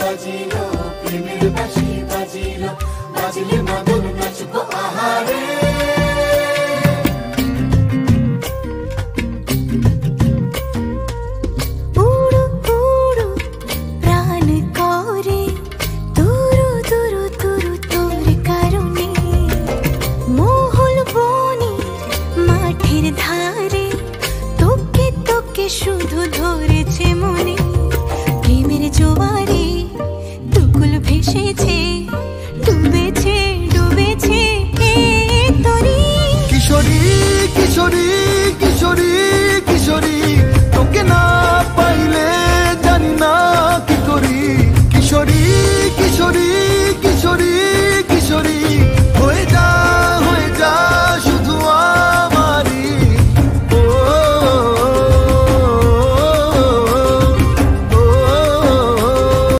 বাজিলো প্রেমের বাঁশি বাজিলো, বাজলে মদন নাচবো আহারে। শুধু ধরেছে মনে প্রেমের জোয়ারে দুকুল ভেসেছে।